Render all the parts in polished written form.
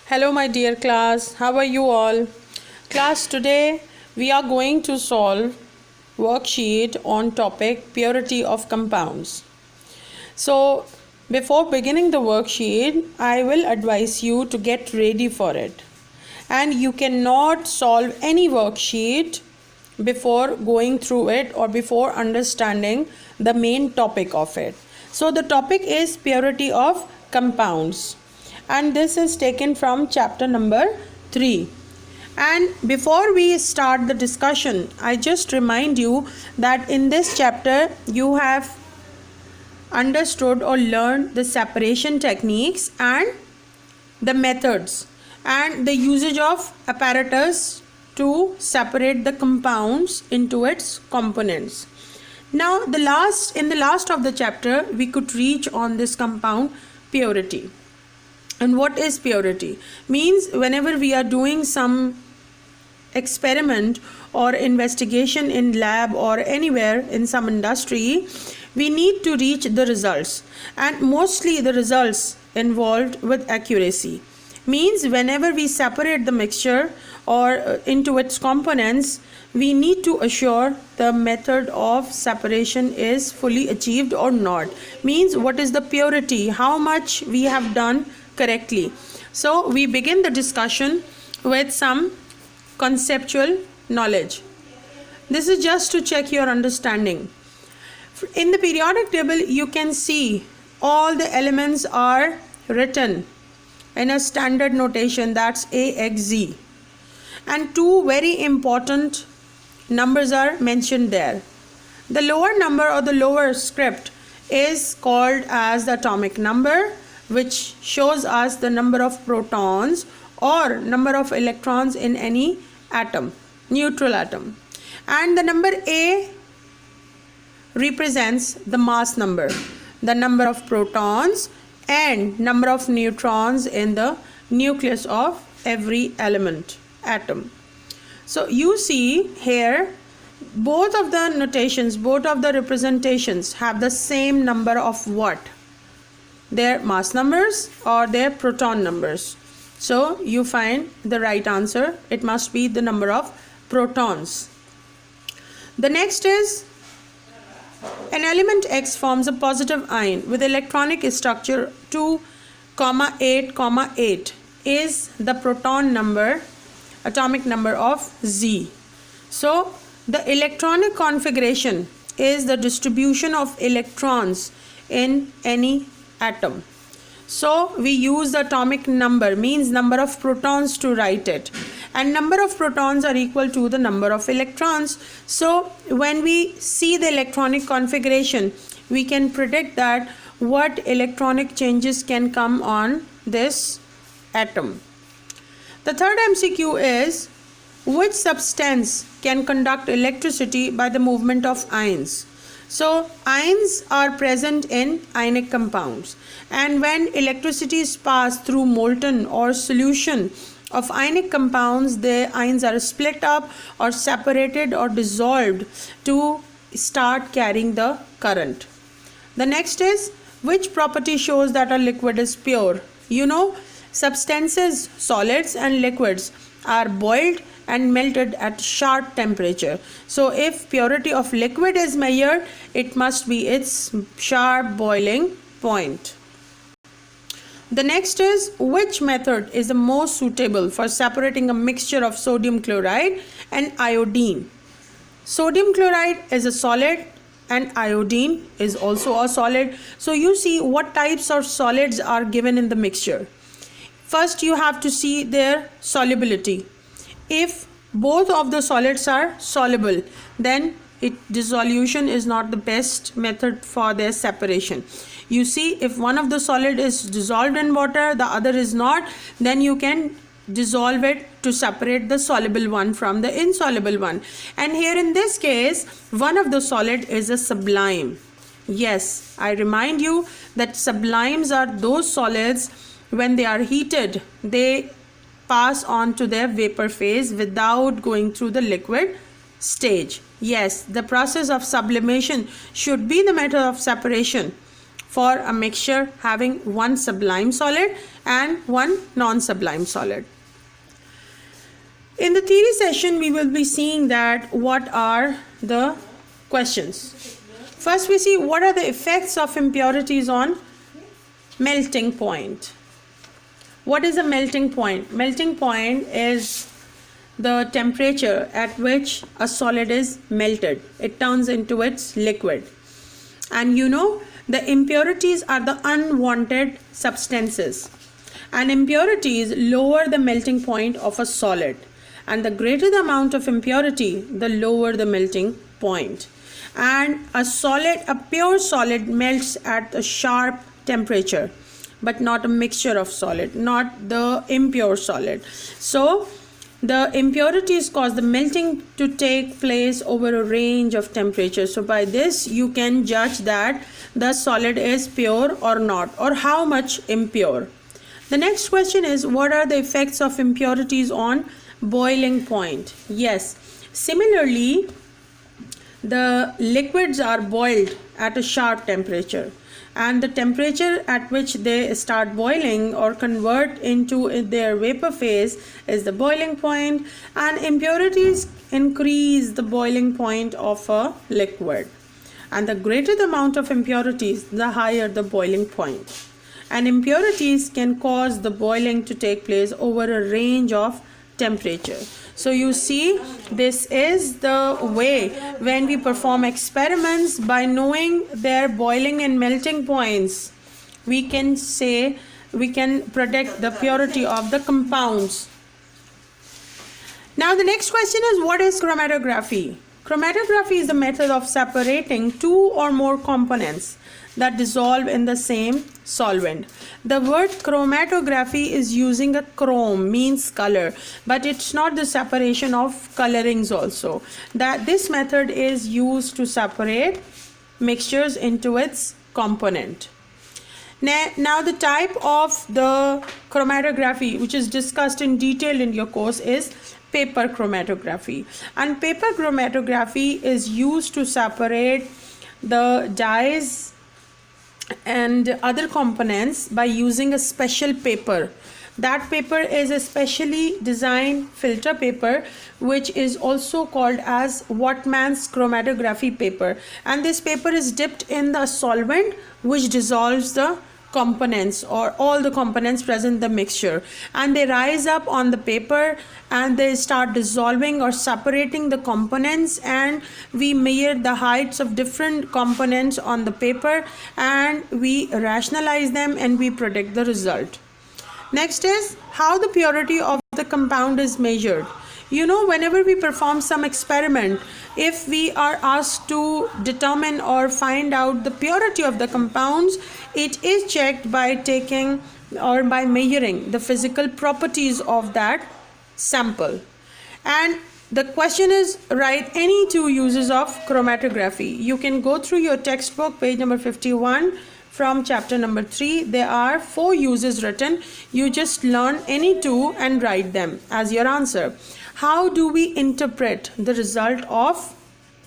Hello my dear class, how are you all? Class, today we are going to solve worksheet on topic purity of compounds. So before beginning the worksheet, I will advise you to get ready for it. And you cannot solve any worksheet before going through it or before understanding the main topic of it. So the topic is purity of compounds, and this is taken from chapter number 3. And before we start the discussion, I just remind you that in this chapter you have understood or learned the separation techniques and the methods and the usage of apparatus to separate the compounds into its components. Now in the last of the chapter we could reach on this compound purity. And what is purity? Means whenever we are doing some experiment or investigation in lab or anywhere in some industry, we need to reach the results, and mostly the results involved with accuracy. Means whenever we separate the mixture or into its components, we need to assure the method of separation is fully achieved or not. Means what is the purity, how much we have done correctly. So we begin the discussion with some conceptual knowledge. This is just to check your understanding. In the periodic table you can see all the elements are written in a standard notation, that's AXZ, and two very important numbers are mentioned there. The lower number or the lower script is called as the atomic number, which shows us the number of protons or number of electrons in any atom, neutral atom. And the number A represents the mass number, the number of protons and number of neutrons in the nucleus of every element, atom. So you see here both of the notations, both of the representations have the same number of what? Their mass numbers or their proton numbers. So you find the right answer. It must be the number of protons. The next is an element X forms a positive ion with electronic structure 2,8,8 is the proton number, atomic number of Z. So the electronic configuration is the distribution of electrons in any atom. So we use the atomic number, means number of protons, to write it, and number of protons are equal to the number of electrons. So when we see the electronic configuration, we can predict that what electronic changes can come on this atom. The third MCQ is, which substance can conduct electricity by the movement of ions? So ions are present in ionic compounds, and when electricity is passed through molten or solution of ionic compounds, the ions are split up or separated or dissolved to start carrying the current. The next is, which property shows that a liquid is pure? You know, substances, solids and liquids are boiled and melted at sharp temperature. So if purity of liquid is measured, it must be its sharp boiling point. The next is, which method is the most suitable for separating a mixture of sodium chloride and iodine? Sodium chloride is a solid and iodine is also a solid. So you see what types of solids are given in the mixture. First you have to see their solubility. If both of the solids are soluble, then dissolution is not the best method for their separation. You see, if one of the solid is dissolved in water, the other is not, then you can dissolve it to separate the soluble one from the insoluble one. And here in this case, one of the solid is a sublime. Yes, I remind you that sublimes are those solids when they are heated, they pass on to their vapor phase without going through the liquid stage. Yes, the process of sublimation should be the method of separation for a mixture having one sublime solid and one non-sublime solid. In the theory session, we will be seeing that what are the questions. First, we see what are the effects of impurities on melting point. What is a melting point? Melting point is the temperature at which a solid is melted. It turns into its liquid. And you know, the impurities are the unwanted substances. And impurities lower the melting point of a solid. And the greater the amount of impurity, the lower the melting point. And a pure solid melts at a sharp temperature, but not a mixture of solid, not the impure solid. So the impurities cause the melting to take place over a range of temperatures. So by this you can judge that the solid is pure or not, or how much impure. The next question is, what are the effects of impurities on boiling point? Yes, similarly, the liquids are boiled at a sharp temperature, and the temperature at which they start boiling or convert into their vapor phase is the boiling point, and impurities increase the boiling point of a liquid. And the greater the amount of impurities, the higher the boiling point. And impurities can cause the boiling to take place over a range of temperature. So you see, this is the way when we perform experiments. By knowing their boiling and melting points, we can predict the purity of the compounds. Now the next question is, what is chromatography? Chromatography is the method of separating two or more components that dissolve in the same solvent. The word chromatography is using a chrome, means color, but it's not the separation of colorings also. That this method is used to separate mixtures into its component. Now the type of the chromatography which is discussed in detail in your course is paper chromatography. And paper chromatography is used to separate the dyes and other components by using a special paper. That paper is a specially designed filter paper, which is also called as WHATMAN'S chromatography paper. And this paper is dipped in the solvent which dissolves the components or all the components present in the mixture, and they rise up on the paper and they start dissolving or separating the components, and we measure the heights of different components on the paper and we rationalize them and we predict the result. Next is how the purity of the compound is measured. You know, whenever we perform some experiment, if we are asked to determine or find out the purity of the compounds, it is checked by taking or by measuring the physical properties of that sample. And the question is, write any two uses of chromatography. You can go through your textbook, page number 51. From chapter number 3, there are 4 uses written. You just learn any two and write them as your answer. How do we interpret the result of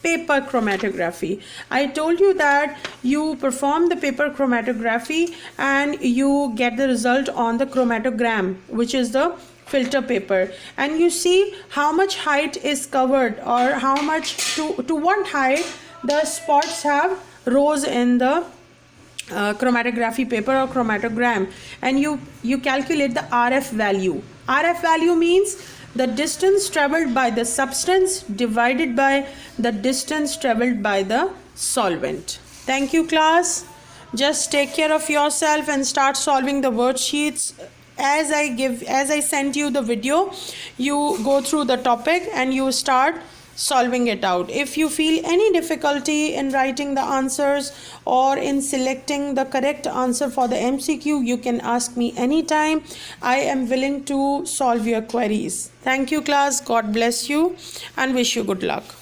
paper chromatography? I told you that you perform the paper chromatography and you get the result on the chromatogram, which is the filter paper, and you see how much height is covered or how much to what height the spots have rose in the chromatography paper or chromatogram, and you calculate the RF value. RF value means the distance traveled by the substance divided by the distance traveled by the solvent. Thank you, class. Just take care of yourself and start solving the worksheets. As I sent you the video, you go through the topic and you start solving it out. If you feel any difficulty in writing the answers or in selecting the correct answer for the MCQ, you can ask me anytime. I am willing to solve your queries. Thank you, class. God bless you and wish you good luck.